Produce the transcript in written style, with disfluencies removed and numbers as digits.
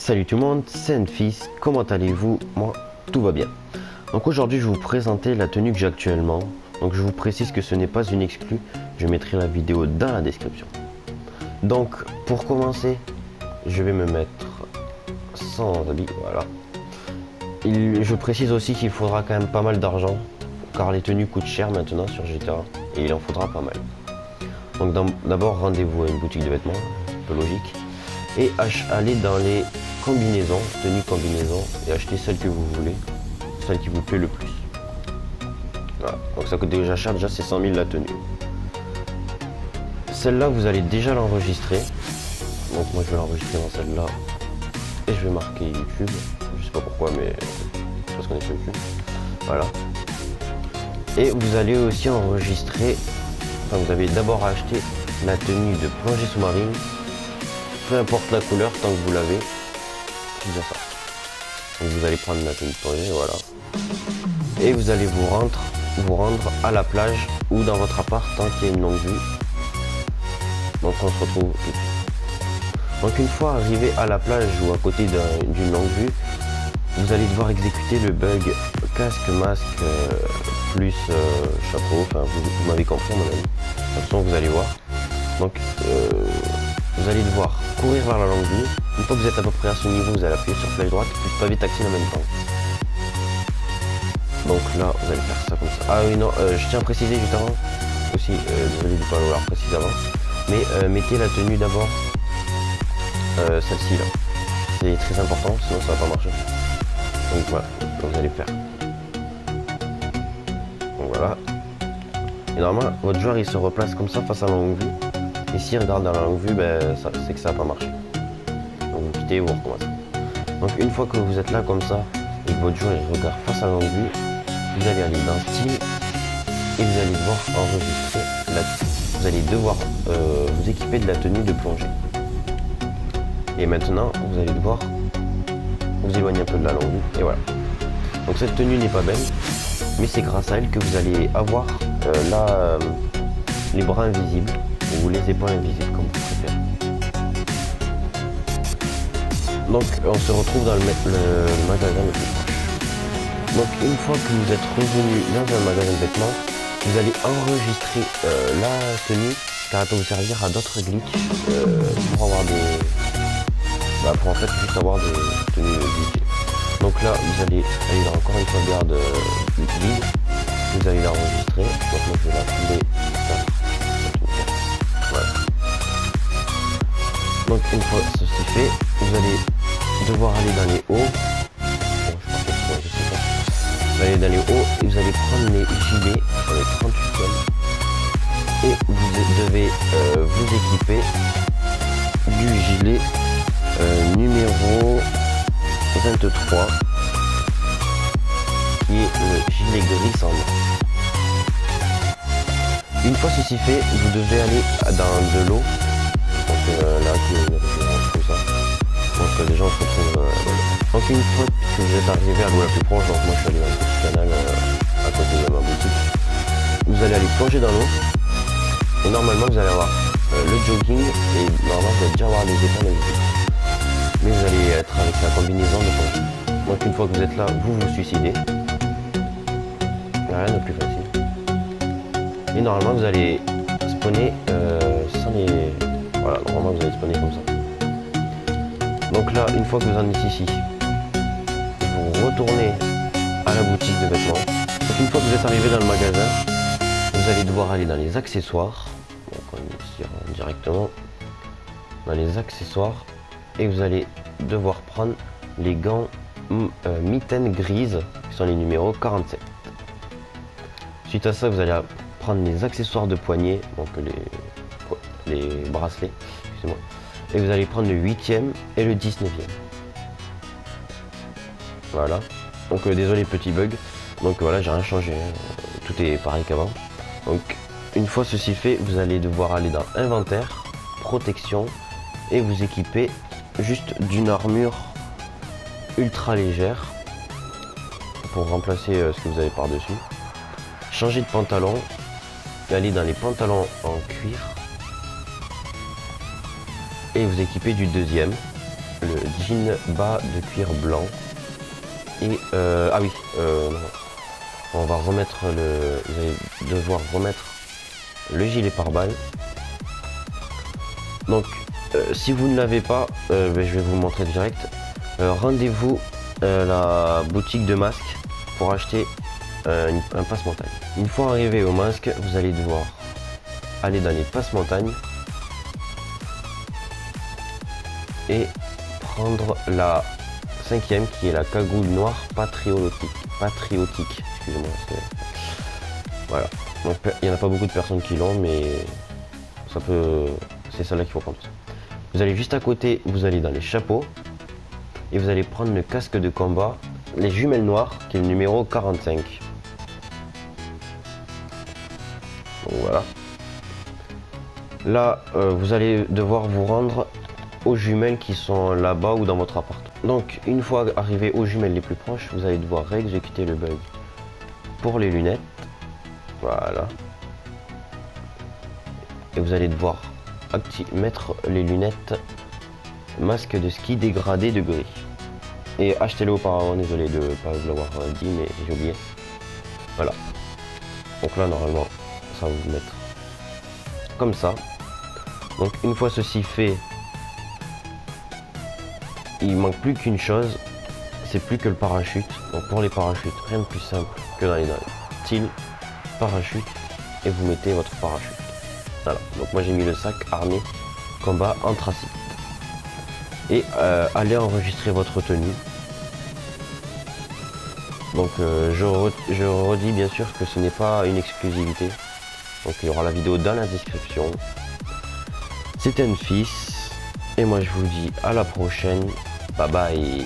Salut tout le monde, c'est Enfis, comment allez-vous? Moi, tout va bien. Donc aujourd'hui, je vais vous présenter la tenue que j'ai actuellement. Donc je vous précise que ce n'est pas une exclue, je mettrai la vidéo dans la description. Donc pour commencer, je vais me mettre sans habit, voilà. Je précise aussi qu'il faudra quand même pas mal d'argent, car les tenues coûtent cher maintenant sur GTA, et il en faudra pas mal. Donc d'abord, rendez-vous à une boutique de vêtements, un peu logique, et allez dans les combinaisons, tenues combinaisons, et achetez celle que vous voulez, celle qui vous plaît le plus. Voilà. Donc ça coûte déjà cher, déjà c'est 100 000 la tenue. Celle-là, vous allez déjà l'enregistrer. Donc moi je vais l'enregistrer dans celle-là, et je vais marquer YouTube. Je sais pas pourquoi, mais c'est parce qu'on est sur YouTube. Voilà. Et vous allez aussi enregistrer, enfin vous avez d'abord acheté la tenue de plongée sous-marine, peu importe la couleur tant que vous l'avez. C'est déjà ça. Donc vous allez prendre la tenue de plongée, voilà. Et vous allez vous rendre à la plage ou dans votre appart tant qu'il y a une longue vue. Donc on se retrouve tout de suite. Donc une fois arrivé à la plage ou à côté d'une longue vue, vous allez devoir exécuter le bug casque, masque, plus chapeau, enfin vous m'avez compris à mon avis. De toute façon vous allez voir. Donc vous allez devoir courir vers la longue vue. Une fois que vous êtes à peu près à ce niveau, vous allez appuyer sur flèche droite plus pavé tactile en même temps. Donc là vous allez faire ça comme ça. Ah oui non, je tiens à préciser juste avant aussi, désolé de ne pas l'avoir précisé avant, mais mettez la tenue d'abord, celle-ci là. C'est très important, sinon ça va pas marcher. Donc voilà, donc vous allez faire. Donc voilà. Et normalement, votre joueur il se replace comme ça face à la longue vue. Et s'il regarde dans la longue vue, ben, c'est que ça n'a pas marché. Donc vous quittez et vous recommencez. Donc une fois que vous êtes là comme ça, et que votre joueur il regarde face à la longue vue, vous allez aller dans Steam et vous allez devoir enregistrer vous allez devoir vous équiper de la tenue de plongée. Et maintenant, vous allez devoir vous éloigner un peu de la longue vue, et voilà. Donc cette tenue n'est pas belle, mais c'est grâce à elle que vous allez avoir les bras invisibles, ou les épaules invisibles, comme vous préférez. Donc on se retrouve dans le magasin le plus proche. Donc une fois que vous êtes revenu dans un magasin de vêtements, vous allez enregistrer la tenue, car elle peut vous servir à d'autres glitches pour avoir pour en fait juste avoir des tenues glitchées. Donc là vous allez aller dans encore une sauvegarde vide, vous allez l'enregistrer. Donc moi je vais la trouver. Voilà. Donc une fois ceci fait, vous allez devoir aller dans les hauts. Bon, je sais pas. Vous allez dans les hauts et vous allez prendre les gilets, les 38e, et vous devez vous équiper du gilet numéro 23, qui est le gilet gris cendre. Une fois ceci fait, vous devez aller dans de l'eau. Donc là, qui est une référence comme ça. Donc les gens se retrouvent voilà. Donc une fois que vous êtes arrivé à l'eau la plus proche, donc moi je suis allé dans le petit canal à côté de ma boutique, vous allez aller plonger dans l'eau. Et normalement vous allez avoir le jogging, et normalement vous allez déjà avoir les épaules invisibles. Mais vous allez être avec la combinaison de plongée. Donc une fois que vous êtes là, vous vous suicidez. Rien de plus facile. Et normalement vous allez spawner sans les... Voilà, normalement vous allez spawner comme ça. Donc là, une fois que vous en êtes ici, vous retournez à la boutique de vêtements. Donc une fois que vous êtes arrivé dans le magasin, vous allez devoir aller dans les accessoires. Donc on s'y rend directement dans les accessoires. Et vous allez devoir prendre les gants mitaines grises, qui sont les numéros 47. Suite à ça, vous allez prendre les accessoires de poignet, donc les bracelets, excusez-moi. Et vous allez prendre le 8e et le 19e. Voilà. Donc désolé, petit bug. Donc voilà, j'ai rien changé, tout est pareil qu'avant. Donc une fois ceci fait, vous allez devoir aller dans inventaire, protection, et vous équiper juste d'une armure ultra légère pour remplacer ce que vous avez par dessus. Changer de pantalon et aller dans les pantalons en cuir et vous équiper du deuxième. le jean bas de cuir blanc. Et ah oui, non. On va remettre vous allez devoir remettre le gilet pare-balles. Donc si vous ne l'avez pas, je vais vous montrer direct. Rendez-vous la boutique de masques pour acheter un passe-montagne. Une fois arrivé au masque, vous allez devoir aller dans les passe-montagne et prendre la 5e qui est la cagoule noire patriotique. Excusez-moi. Voilà. Donc il n'y en a pas beaucoup de personnes qui l'ont, mais ça peut. C'est celle-là qu'il faut prendre. Vous allez juste à côté, vous allez dans les chapeaux et vous allez prendre le casque de combat, les jumelles noires, qui est le numéro 45. Donc voilà. Là, vous allez devoir vous rendre aux jumelles qui sont là-bas ou dans votre appart. Donc, une fois arrivé aux jumelles les plus proches, vous allez devoir réexécuter le bug pour les lunettes. Voilà. Et vous allez devoir mettre les lunettes masque de ski dégradé de gris. Et achetez-le auparavant, désolé de ne pas vous l'avoir dit, mais j'ai oublié. Voilà. Donc là, normalement, ça va vous mettre comme ça. Donc, une fois ceci fait, il manque plus qu'une chose, c'est plus que le parachute. Donc pour les parachutes, rien de plus simple que dans les style parachute et vous mettez votre parachute. Voilà, donc moi j'ai mis le sac armé combat anthracite. Et allez enregistrer votre tenue. Donc je redis bien sûr que ce n'est pas une exclusivité. Donc il y aura la vidéo dans la description. C'était Enfis. Et moi je vous dis à la prochaine. Bye bye.